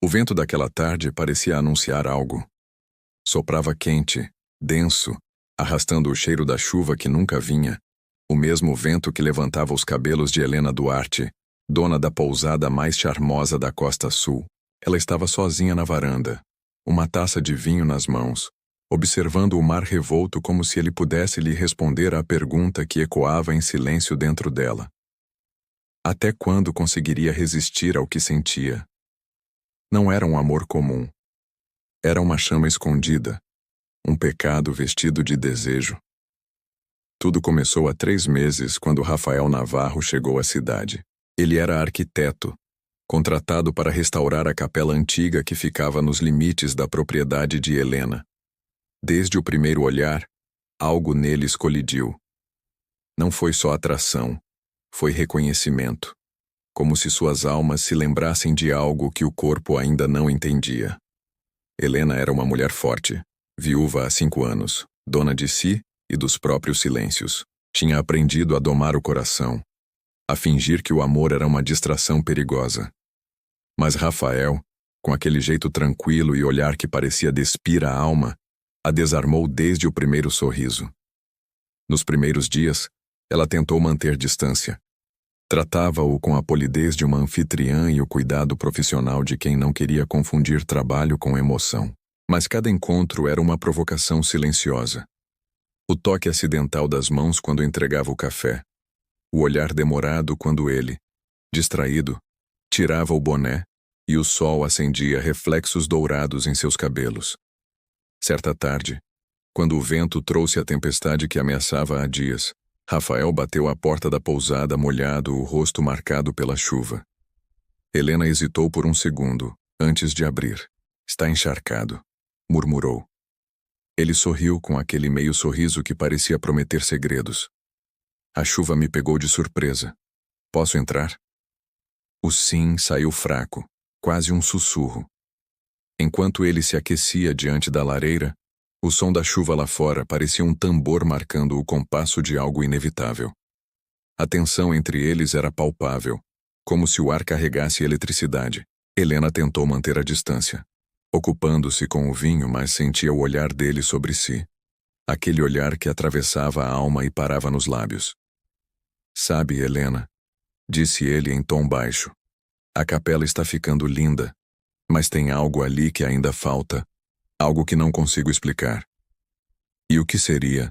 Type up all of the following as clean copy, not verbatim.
O vento daquela tarde parecia anunciar algo. Soprava quente, denso, arrastando o cheiro da chuva que nunca vinha, o mesmo vento que levantava os cabelos de Helena Duarte, dona da pousada mais charmosa da Costa Sul. Ela estava sozinha na varanda, uma taça de vinho nas mãos, observando o mar revolto como se ele pudesse lhe responder à pergunta que ecoava em silêncio dentro dela. Até quando conseguiria resistir ao que sentia? Não era um amor comum. Era uma chama escondida, um pecado vestido de desejo. Tudo começou há 3 meses, quando Rafael Navarro chegou à cidade. Ele era arquiteto, contratado para restaurar a capela antiga que ficava nos limites da propriedade de Helena. Desde o primeiro olhar, algo neles colidiu. Não foi só atração, foi reconhecimento, como se suas almas se lembrassem de algo que o corpo ainda não entendia. Helena era uma mulher forte, viúva há 5 anos, dona de si e dos próprios silêncios. Tinha aprendido a domar o coração, a fingir que o amor era uma distração perigosa. Mas Rafael, com aquele jeito tranquilo e olhar que parecia despir a alma, a desarmou desde o primeiro sorriso. Nos primeiros dias, ela tentou manter distância. Tratava-o com a polidez de uma anfitriã e o cuidado profissional de quem não queria confundir trabalho com emoção. Mas cada encontro era uma provocação silenciosa. O toque acidental das mãos quando entregava o café. O olhar demorado quando ele, distraído, tirava o boné e o sol acendia reflexos dourados em seus cabelos. Certa tarde, quando o vento trouxe a tempestade que ameaçava há dias, Rafael bateu à porta da pousada molhado, o rosto marcado pela chuva. Helena hesitou por um segundo, antes de abrir. "Está encharcado", murmurou. Ele sorriu com aquele meio sorriso que parecia prometer segredos. "A chuva me pegou de surpresa. Posso entrar?" O sim saiu fraco, quase um sussurro. Enquanto ele se aquecia diante da lareira, o som da chuva lá fora parecia um tambor marcando o compasso de algo inevitável. A tensão entre eles era palpável, como se o ar carregasse eletricidade. Helena tentou manter a distância, ocupando-se com o vinho, mas sentia o olhar dele sobre si. Aquele olhar que atravessava a alma e parava nos lábios. "Sabe, Helena", disse ele em tom baixo, "a capela está ficando linda, mas tem algo ali que ainda falta. Algo que não consigo explicar." "E o que seria?"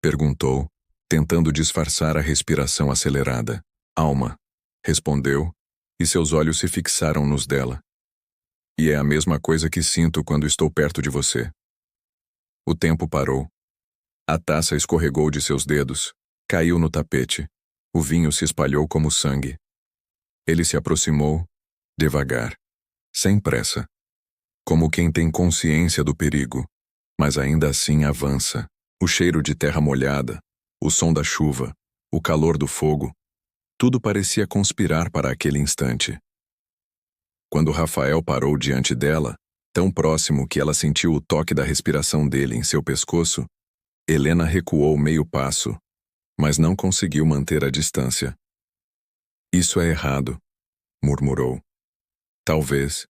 perguntou, tentando disfarçar a respiração acelerada. "Alma", respondeu, e seus olhos se fixaram nos dela. "E é a mesma coisa que sinto quando estou perto de você." O tempo parou. A taça escorregou de seus dedos, caiu no tapete. O vinho se espalhou como sangue. Ele se aproximou, devagar, sem pressa, como quem tem consciência do perigo, mas ainda assim avança. O cheiro de terra molhada, o som da chuva, o calor do fogo, tudo parecia conspirar para aquele instante. Quando Rafael parou diante dela, tão próximo que ela sentiu o toque da respiração dele em seu pescoço, Helena recuou meio passo, mas não conseguiu manter a distância. "Isso é errado", murmurou. "Talvez",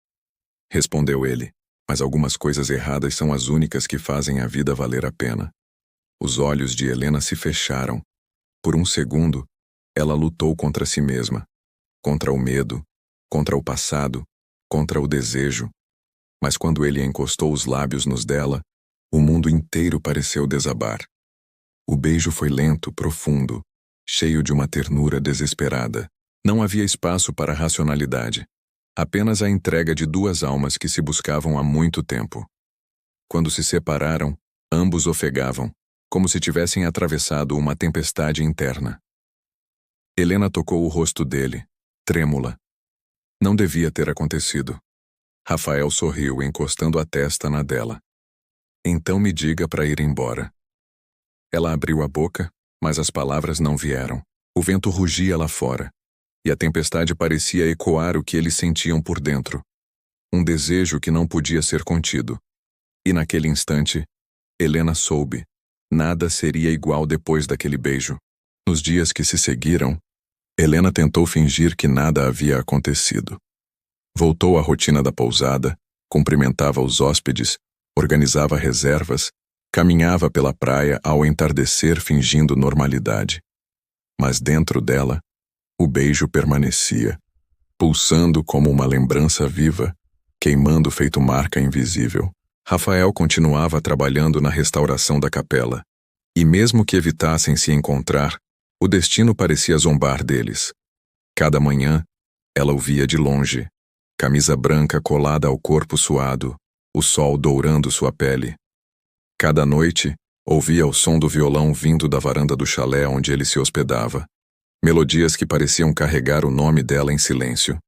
respondeu ele, "mas algumas coisas erradas são as únicas que fazem a vida valer a pena." Os olhos de Helena se fecharam. Por um segundo, ela lutou contra si mesma, contra o medo, contra o passado, contra o desejo. Mas quando ele encostou os lábios nos dela, o mundo inteiro pareceu desabar. O beijo foi lento, profundo, cheio de uma ternura desesperada. Não havia espaço para racionalidade. Apenas a entrega de 2 almas que se buscavam há muito tempo. Quando se separaram, ambos ofegavam, como se tivessem atravessado uma tempestade interna. Helena tocou o rosto dele, trêmula. Não devia ter acontecido. Rafael sorriu, encostando a testa na dela. "Então me diga para ir embora." Ela abriu a boca, mas as palavras não vieram. O vento rugia lá fora, e a tempestade parecia ecoar o que eles sentiam por dentro. Um desejo que não podia ser contido. E naquele instante, Helena soube. Nada seria igual depois daquele beijo. Nos dias que se seguiram, Helena tentou fingir que nada havia acontecido. Voltou à rotina da pousada, cumprimentava os hóspedes, organizava reservas, caminhava pela praia ao entardecer fingindo normalidade. Mas dentro dela, o beijo permanecia, pulsando como uma lembrança viva, queimando feito marca invisível. Rafael continuava trabalhando na restauração da capela, e mesmo que evitassem se encontrar, o destino parecia zombar deles. Cada manhã, ela o via de longe, camisa branca colada ao corpo suado, o sol dourando sua pele. Cada noite, ouvia o som do violão vindo da varanda do chalé onde ele se hospedava. Melodias que pareciam carregar o nome dela em silêncio.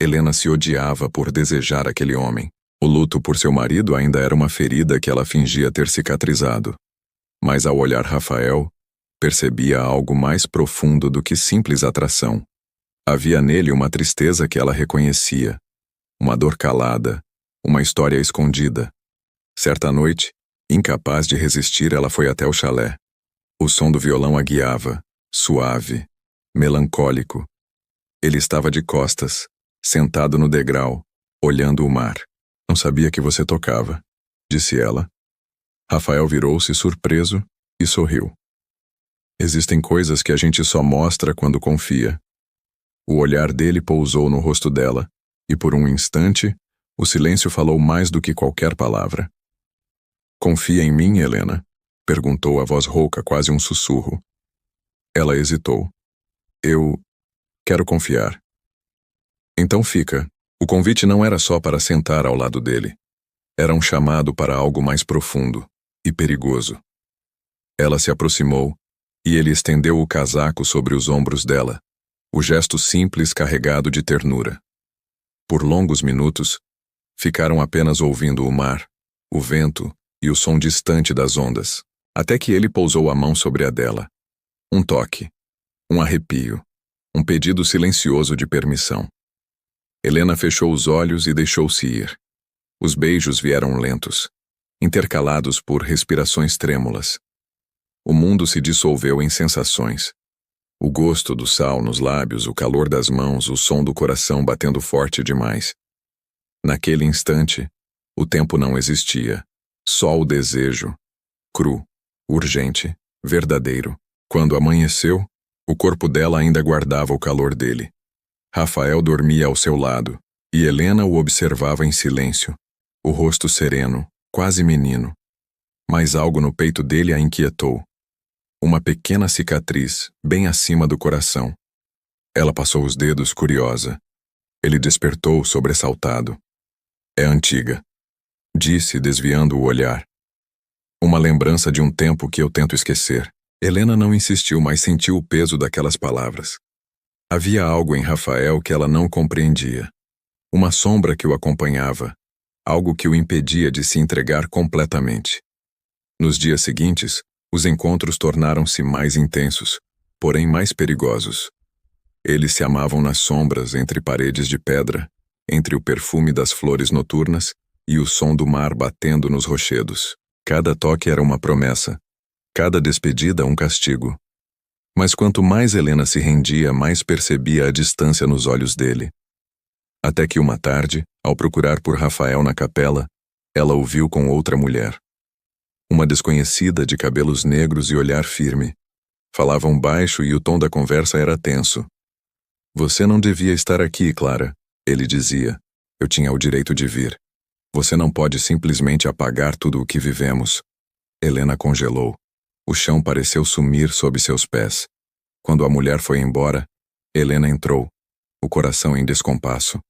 Helena se odiava por desejar aquele homem. O luto por seu marido ainda era uma ferida que ela fingia ter cicatrizado. Mas ao olhar Rafael, percebia algo mais profundo do que simples atração. Havia nele uma tristeza que ela reconhecia, uma dor calada, uma história escondida. Certa noite, incapaz de resistir, ela foi até o chalé. O som do violão a guiava, suave, melancólico. Ele estava de costas, sentado no degrau, olhando o mar. Não sabia que você tocava, disse ela. Rafael virou-se surpreso e sorriu. Existem coisas que a gente só mostra quando confia. O olhar dele pousou no rosto dela, e por um instante, o silêncio falou mais do que qualquer palavra. Confia em mim, Helena? Perguntou a voz rouca, quase um sussurro. Ela hesitou. Eu quero confiar. Então fica. O convite não era só para sentar ao lado dele. Era um chamado para algo mais profundo e perigoso. Ela se aproximou, e ele estendeu o casaco sobre os ombros dela, o gesto simples carregado de ternura. Por longos minutos, ficaram apenas ouvindo o mar, o vento e o som distante das ondas, até que ele pousou a mão sobre a dela. Um toque, um arrepio, um pedido silencioso de permissão. Helena fechou os olhos e deixou-se ir. Os beijos vieram lentos, intercalados por respirações trêmulas. O mundo se dissolveu em sensações. O gosto do sal nos lábios, o calor das mãos, o som do coração batendo forte demais. Naquele instante, o tempo não existia. Só o desejo, cru, urgente, verdadeiro. Quando amanheceu, o corpo dela ainda guardava o calor dele. Rafael dormia ao seu lado, e Helena o observava em silêncio, o rosto sereno, quase menino. Mas algo no peito dele a inquietou. Uma pequena cicatriz, bem acima do coração. Ela passou os dedos, curiosa. Ele despertou, sobressaltado. É antiga, disse, desviando o olhar. Uma lembrança de um tempo que eu tento esquecer. Helena não insistiu, mas sentiu o peso daquelas palavras. Havia algo em Rafael que ela não compreendia. Uma sombra que o acompanhava, algo que o impedia de se entregar completamente. Nos dias seguintes, os encontros tornaram-se mais intensos, porém mais perigosos. Eles se amavam nas sombras, entre paredes de pedra, entre o perfume das flores noturnas e o som do mar batendo nos rochedos. Cada toque era uma promessa, cada despedida um castigo. Mas quanto mais Helena se rendia, mais percebia a distância nos olhos dele. Até que uma tarde, ao procurar por Rafael na capela, ela o viu com outra mulher. Uma desconhecida de cabelos negros e olhar firme. Falavam baixo e o tom da conversa era tenso. Você não devia estar aqui, Clara, ele dizia. Eu tinha o direito de vir. Você não pode simplesmente apagar tudo o que vivemos. Helena congelou. O chão pareceu sumir sob seus pés. Quando a mulher foi embora, Helena entrou, o coração em descompasso.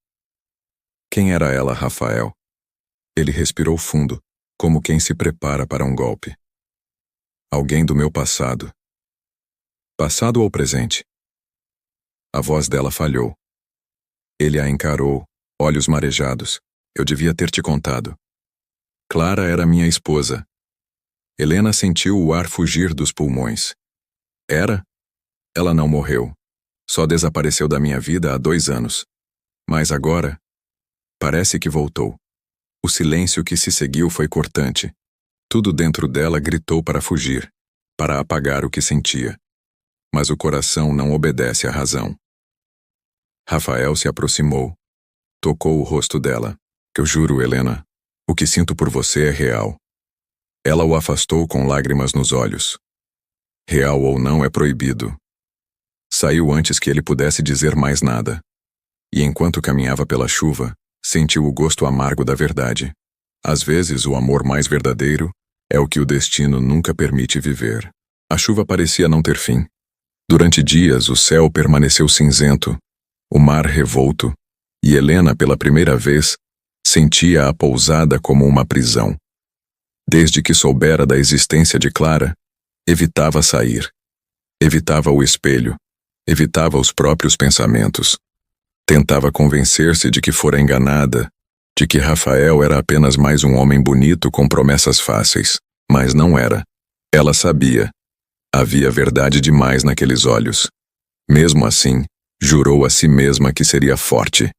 Quem era ela, Rafael? Ele respirou fundo, como quem se prepara para um golpe. Alguém do meu passado. Passado ou presente? A voz dela falhou. Ele a encarou, olhos marejados. Eu devia ter te contado. Clara era minha esposa. Helena sentiu o ar fugir dos pulmões. Era? Ela não morreu. Só desapareceu da minha vida há 2 anos. Mas agora, parece que voltou. O silêncio que se seguiu foi cortante. Tudo dentro dela gritou para fugir, para apagar o que sentia. Mas o coração não obedece à razão. Rafael se aproximou. Tocou o rosto dela. Eu juro, Helena, o que sinto por você é real. Ela o afastou com lágrimas nos olhos. Real ou não é proibido. Saiu antes que ele pudesse dizer mais nada. E enquanto caminhava pela chuva, sentiu o gosto amargo da verdade. Às vezes, o amor mais verdadeiro é o que o destino nunca permite viver. A chuva parecia não ter fim. Durante dias, o céu permaneceu cinzento, o mar revolto, e Helena, pela primeira vez, sentia a pousada como uma prisão. Desde que soubera da existência de Clara, evitava sair. Evitava o espelho. Evitava os próprios pensamentos. Tentava convencer-se de que fora enganada, de que Rafael era apenas mais um homem bonito com promessas fáceis. Mas não era. Ela sabia. Havia verdade demais naqueles olhos. Mesmo assim, jurou a si mesma que seria forte,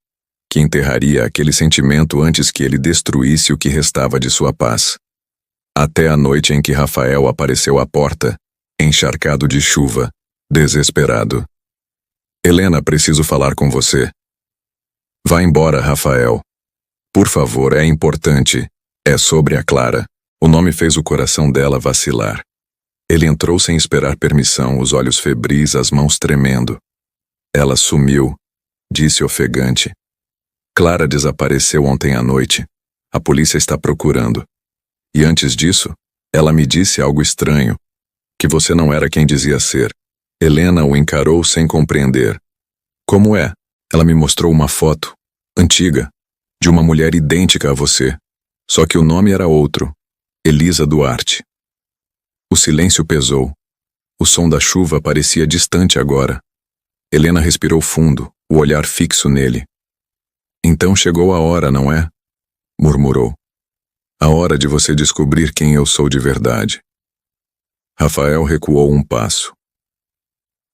que enterraria aquele sentimento antes que ele destruísse o que restava de sua paz. Até a noite em que Rafael apareceu à porta, encharcado de chuva, desesperado. Helena, preciso falar com você. Vá embora, Rafael. Por favor, é importante. É sobre a Clara. O nome fez o coração dela vacilar. Ele entrou sem esperar permissão, os olhos febris, as mãos tremendo. Ela sumiu, disse ofegante. Clara desapareceu ontem à noite. A polícia está procurando. E antes disso, ela me disse algo estranho, que você não era quem dizia ser. Helena o encarou sem compreender. Como é? Ela me mostrou uma foto, antiga, de uma mulher idêntica a você. Só que o nome era outro, Elisa Duarte. O silêncio pesou. O som da chuva parecia distante agora. Helena respirou fundo, o olhar fixo nele. Então chegou a hora, não é? Murmurou. A hora de você descobrir quem eu sou de verdade. Rafael recuou um passo.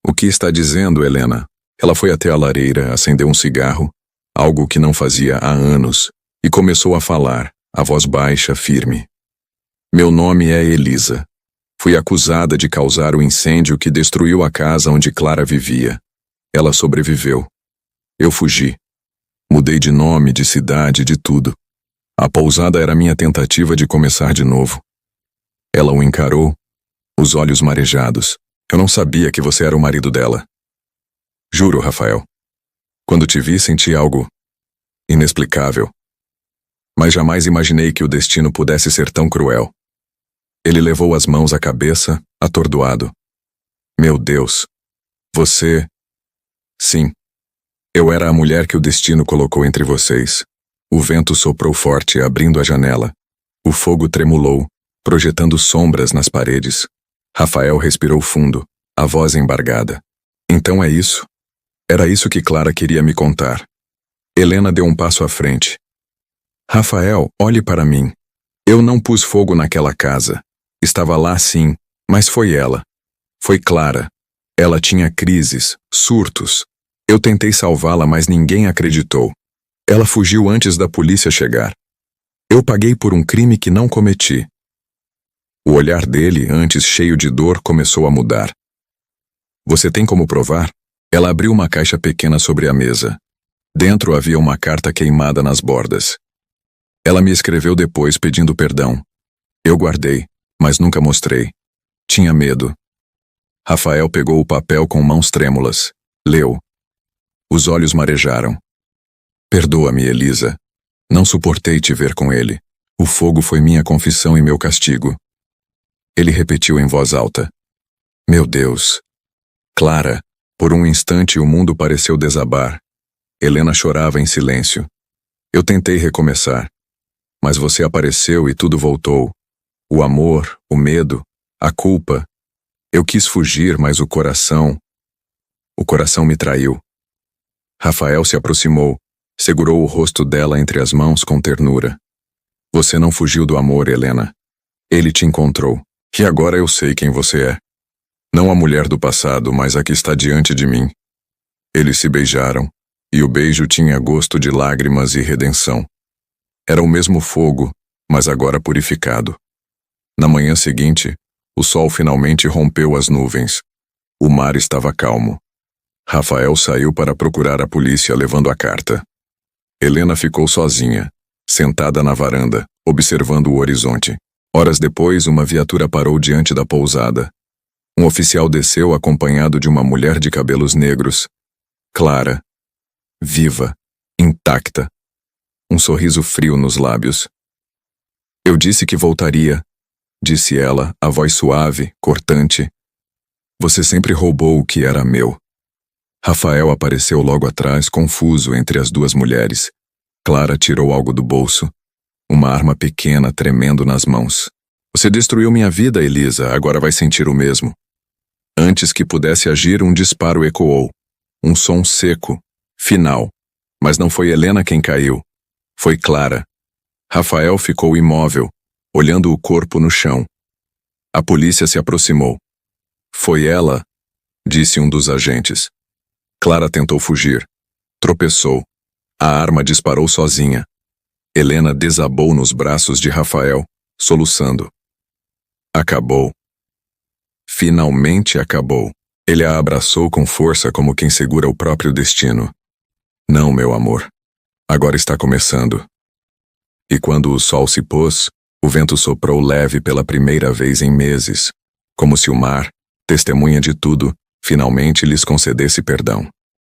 O que está dizendo, Helena? Ela foi até a lareira, acendeu um cigarro, algo que não fazia há anos, e começou a falar, a voz baixa, firme. Meu nome é Elisa. Fui acusada de causar o incêndio que destruiu a casa onde Clara vivia. Ela sobreviveu. Eu fugi. Mudei de nome, de cidade, de tudo. A pousada era minha tentativa de começar de novo. Ela o encarou, os olhos marejados. Eu não sabia que você era o marido dela. Juro, Rafael. Quando te vi, senti algo inexplicável. Mas jamais imaginei que o destino pudesse ser tão cruel. Ele levou as mãos à cabeça, atordoado. Meu Deus. Você... Sim. Eu era a mulher que o destino colocou entre vocês. O vento soprou forte, abrindo a janela. O fogo tremulou, projetando sombras nas paredes. Rafael respirou fundo, a voz embargada. Então é isso? Era isso que Clara queria me contar. Helena deu um passo à frente. Rafael, olhe para mim. Eu não pus fogo naquela casa. Estava lá sim, mas foi ela. Foi Clara. Ela tinha crises, surtos. Eu tentei salvá-la, mas ninguém acreditou. Ela fugiu antes da polícia chegar. Eu paguei por um crime que não cometi. O olhar dele, antes cheio de dor, começou a mudar. Você tem como provar? Ela abriu uma caixa pequena sobre a mesa. Dentro havia uma carta queimada nas bordas. Ela me escreveu depois pedindo perdão. Eu guardei, mas nunca mostrei. Tinha medo. Rafael pegou o papel com mãos trêmulas. Leu. Os olhos marejaram. Perdoa-me, Elisa. Não suportei te ver com ele. O fogo foi minha confissão e meu castigo. Ele repetiu em voz alta. Meu Deus. Clara. Por um instante o mundo pareceu desabar. Helena chorava em silêncio. Eu tentei recomeçar. Mas você apareceu e tudo voltou. O amor, o medo, a culpa. Eu quis fugir, mas o coração me traiu. Rafael se aproximou, segurou o rosto dela entre as mãos com ternura. Você não fugiu do amor, Helena. Ele te encontrou. E agora eu sei quem você é. Não a mulher do passado, mas a que está diante de mim. Eles se beijaram, e o beijo tinha gosto de lágrimas e redenção. Era o mesmo fogo, mas agora purificado. Na manhã seguinte, o sol finalmente rompeu as nuvens. O mar estava calmo. Rafael saiu para procurar a polícia levando a carta. Helena ficou sozinha, sentada na varanda, observando o horizonte. Horas depois, uma viatura parou diante da pousada. Um oficial desceu acompanhado de uma mulher de cabelos negros. Clara. Viva. Intacta. Um sorriso frio nos lábios. Eu disse que voltaria, disse ela, a voz suave, cortante. Você sempre roubou o que era meu. Rafael apareceu logo atrás, confuso entre as duas mulheres. Clara tirou algo do bolso. Uma arma pequena tremendo nas mãos. Você destruiu minha vida, Elisa, agora vai sentir o mesmo. Antes que pudesse agir, um disparo ecoou. Um som seco, final. Mas não foi Helena quem caiu. Foi Clara. Rafael ficou imóvel, olhando o corpo no chão. A polícia se aproximou. Foi ela, disse um dos agentes. Clara tentou fugir. Tropeçou. A arma disparou sozinha. Helena desabou nos braços de Rafael, soluçando. Acabou. Finalmente acabou. Ele a abraçou com força como quem segura o próprio destino. Não, meu amor. Agora está começando. E quando o sol se pôs, o vento soprou leve pela primeira vez em meses, como se o mar, testemunha de tudo, finalmente lhes concedesse perdão.